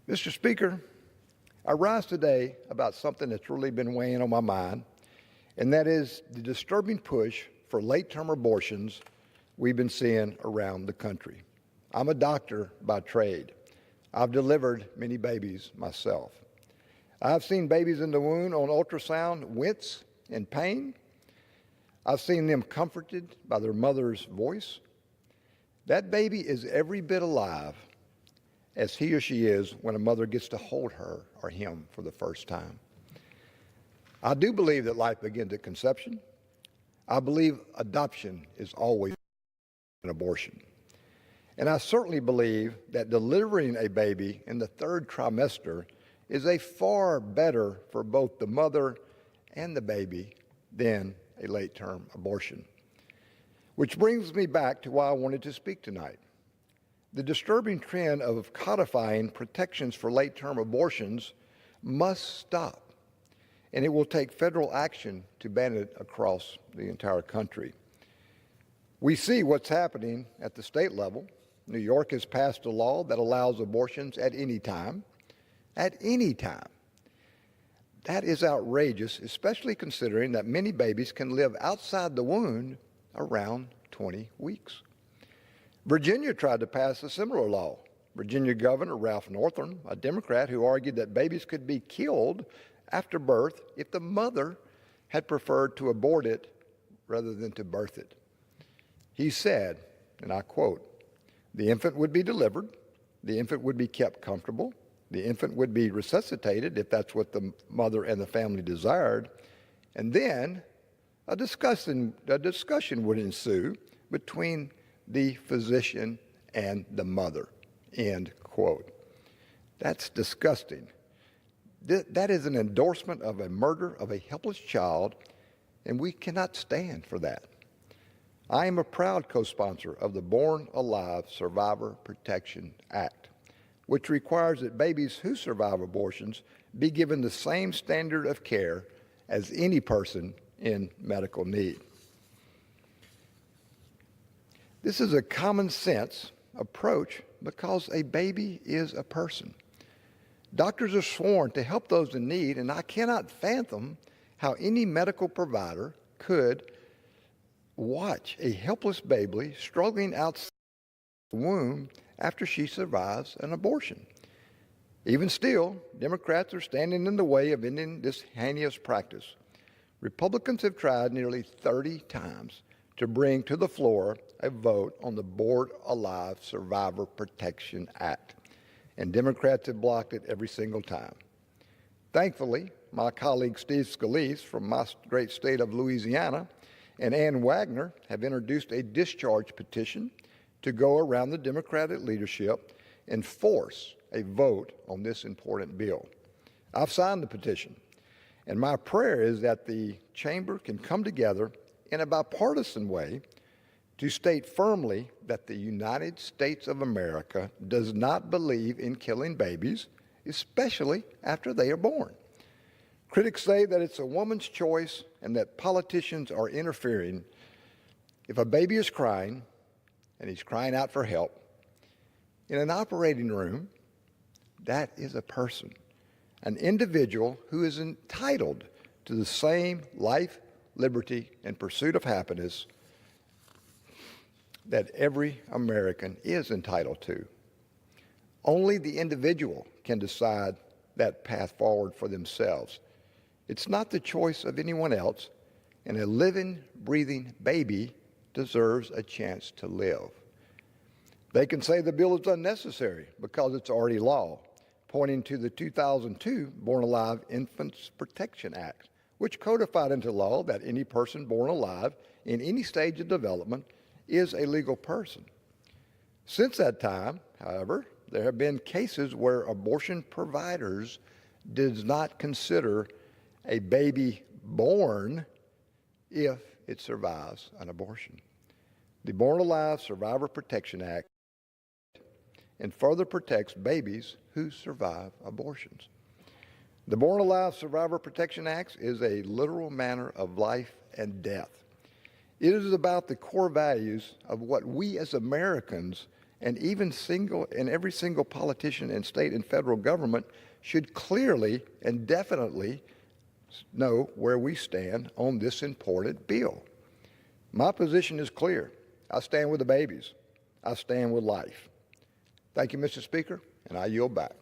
Mr. Speaker, I rise today about something that's really been weighing on my mind, and that is the disturbing push for late-term abortions we've been seeing around the country. I'm a doctor by trade. I've delivered many babies myself. I've seen babies in the womb on ultrasound wince in pain. I've seen them comforted by their mother's voice. That baby is every bit alive as he or she is when a mother gets to hold her or him for the first time. I do believe that life begins at conception. I believe adoption is always an abortion. And I certainly believe that delivering a baby in the third trimester is a far better for both the mother and the baby than a late-term abortion. Which brings me back to why I wanted to speak tonight. The disturbing trend of codifying protections for late-term abortions must stop, and it will take federal action to ban it across the entire country. We see what's happening at the state level. New York has passed a law that allows abortions at any time. At any time. That is outrageous, especially considering that many babies can live outside the womb around 20 weeks. Virginia tried to pass a similar law. Virginia Governor Ralph Northam, a Democrat who argued that babies could be killed after birth if the mother had preferred to abort it rather than to birth it. He said, and I quote, "The infant would be delivered, the infant would be kept comfortable, the infant would be resuscitated if that's what the mother and the family desired, and then a discussion would ensue between the physician and the mother," end quote. That's disgusting. That is an endorsement of a murder of a helpless child, and we cannot stand for that. I am a proud co-sponsor of the Born Alive Survivor Protection Act, which requires that babies who survive abortions be given the same standard of care as any person in medical need. This is a common sense approach because a baby is a person. Doctors are sworn to help those in need, and I cannot fathom how any medical provider could watch a helpless baby struggling outside the womb after she survives an abortion. Even still, Democrats are standing in the way of ending this heinous practice. Republicans have tried nearly 30 times to bring to the floor a vote on the Born Alive Survivor Protection Act, and Democrats have blocked it every single time. Thankfully, my colleague Steve Scalise from my great state of Louisiana and Ann Wagner have introduced a discharge petition to go around the Democratic leadership and force a vote on this important bill. I've signed the petition, and my prayer is that the chamber can come together in a bipartisan way to state firmly that the United States of America does not believe in killing babies, especially after they are born. Critics say that it's a woman's choice and that politicians are interfering. If a baby is crying, and he's crying out for help, in an operating room, that is a person, an individual who is entitled to the same life, liberty, and pursuit of happiness that every American is entitled to. Only the individual can decide that path forward for themselves. It's not the choice of anyone else, and a living, breathing baby deserves a chance to live. They can say the bill is unnecessary because it's already law, pointing to the 2002 Born Alive Infants Protection Act, which codified into law that any person born alive in any stage of development is a legal person. Since that time, however, there have been cases where abortion providers did not consider a baby born if it survives an abortion. The Born Alive Survivor Protection Act and further protects babies who survive abortions. The Born Alive Survivor Protection Act is a literal matter of life and death. It is about the core values of what we as Americans and every single politician in state and federal government should clearly and definitely know where we stand on this important bill. My position is clear. I stand with the babies. I stand with life. Thank you, Mr. Speaker, and I yield back.